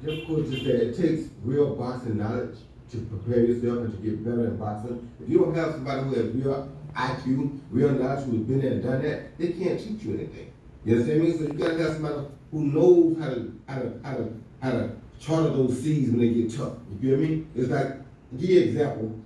difficult is that it takes real boxing knowledge to prepare yourself and to get better in boxing. If you don't have somebody who has real IQ, real knowledge, who has been there and done that, they can't teach you anything. You understand me? So you gotta have somebody who knows how to charter those seas when they get tough. You feel me? It's like, give you an example.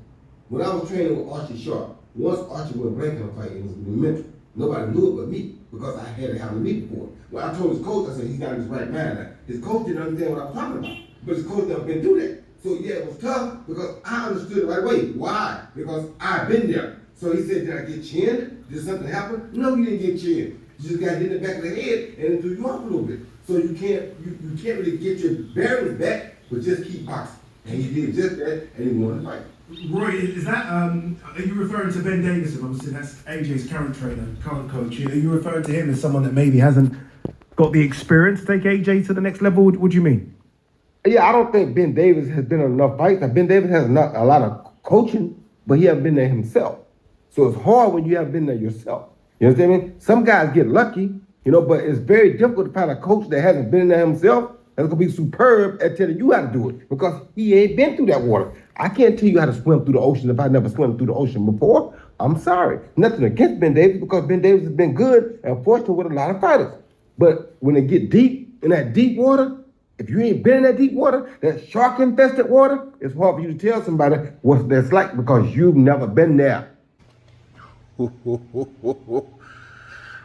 When I was training with Archie Sharp, once Archie went blank in a fight, it was mental. Nobody knew it but me, because I had it happen to me before. When I told his coach, I said, he's not in his right mind. Now, his coach didn't understand what I was talking about, but his coach never been through that. So yeah, it was tough, because I understood it right away. Why? Because I've been there. So he said, did I get chinned? Did something happen? No, you didn't get chinned. You just got hit in the back of the head, and it threw you off a little bit. So you can't really get your bearings back, but just keep boxing. And he did just that, and he won the fight. Roy, is that, are you referring to Ben Davidson? Obviously, that's AJ's current trainer, current coach. Are you referring to him as someone that maybe hasn't got the experience to take AJ to the next level? What do you mean? Yeah, I don't think Ben Davis has been in enough fights. Now, Ben Davis has not a lot of coaching, but he hasn't been there himself. So it's hard when you haven't been there yourself. You understand me? Some guys get lucky, but it's very difficult to find a coach that hasn't been there himself that's going to be superb at telling you how to do it, because he ain't been through that water. I can't tell you how to swim through the ocean if I never swam through the ocean before. I'm sorry. Nothing against Ben Davis, because Ben Davis has been good and fortunate with a lot of fighters. But when it get deep, in that deep water, if you ain't been in that deep water, that shark-infested water, it's hard for you to tell somebody what that's like, because you've never been there.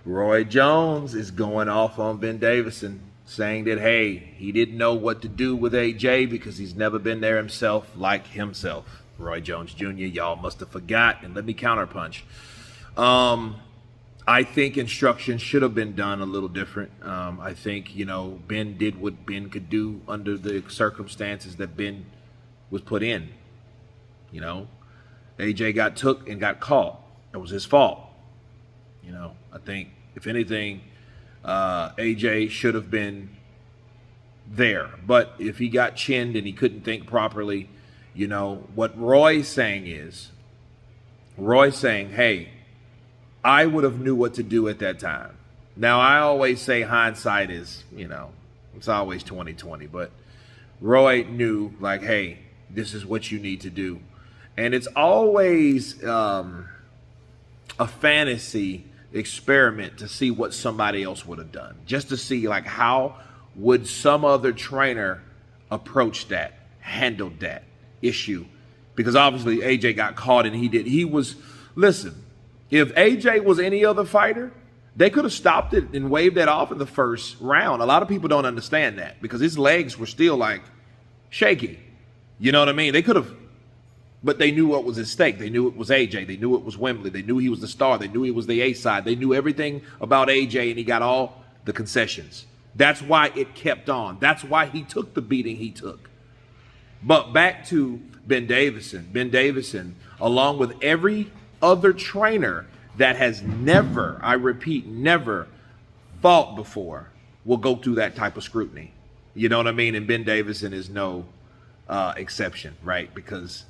Roy Jones is going off on Ben Davidson, saying that, hey, he didn't know what to do with AJ because he's never been there himself like himself. Roy Jones Jr., y'all must have forgot, and let me counterpunch. I think instruction should have been done a little different. I think, Ben did what Ben could do under the circumstances that Ben was put in. AJ got took and got caught. It was his fault. I think, if anything, AJ should have been there. But if he got chinned and he couldn't think properly, what Roy's saying is, hey, I would have knew what to do at that time. Now, I always say hindsight is, it's always 20/20, but Roy knew, like, hey, this is what you need to do. And it's always a fantasy experiment to see what somebody else would have done, just to see, like, how would some other trainer approach that, handled that issue. Because obviously AJ got caught, and listen, if AJ was any other fighter, they could have stopped it and waved that off in the first round. A lot of people don't understand that, because his legs were still, like, shaky. You know what I mean? They could have, but they knew what was at stake. They knew it was AJ. They knew it was Wembley. They knew he was the star. They knew he was the A side. They knew everything about AJ, and he got all the concessions. That's why it kept on. That's why he took the beating he took. But back to Ben Davidson. Ben Davidson, along with every other trainer that has never, I repeat, never fought before, will go through that type of scrutiny. You know what I mean? And Ben Davidson is no exception, right? Because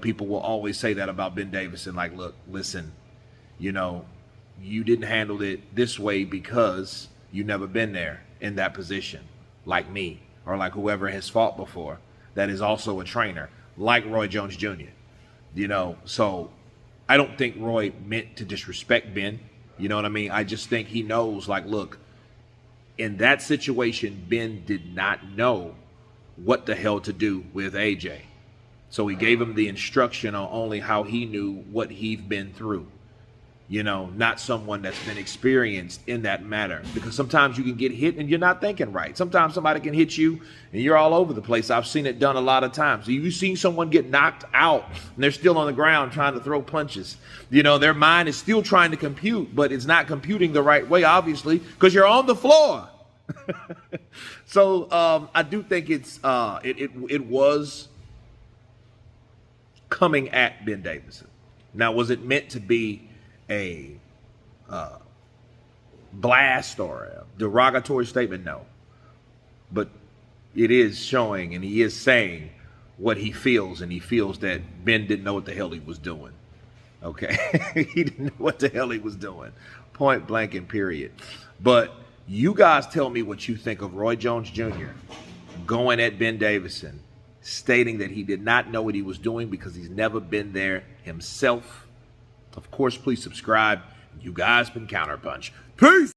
people will always say that about Ben Davidson. Like, look, listen, you didn't handle it this way because you never been there in that position, like me, or like whoever has fought before that is also a trainer, like Roy Jones Jr. So I don't think Roy meant to disrespect Ben. You know what I mean? I just think he knows, like, look, in that situation, Ben did not know what the hell to do with AJ. So he gave him the instruction on only how he knew what he'd been through. Not someone that's been experienced in that matter. Because sometimes you can get hit and you're not thinking right. Sometimes somebody can hit you and you're all over the place. I've seen it done a lot of times. You've seen someone get knocked out and they're still on the ground trying to throw punches. Their mind is still trying to compute, but it's not computing the right way, obviously, because you're on the floor. So I do think it was coming at Ben Davidson. Now, was it meant to be a blast or a derogatory statement? No. But it is showing, and he is saying what he feels, and he feels that Ben didn't know what the hell he was doing. Okay? He didn't know what the hell he was doing. Point blank and period. But you guys tell me what you think of Roy Jones Jr. going at Ben Davidson, stating that he did not know what he was doing because he's never been there himself. Of course, please subscribe. You guys been Counterpunch. Peace!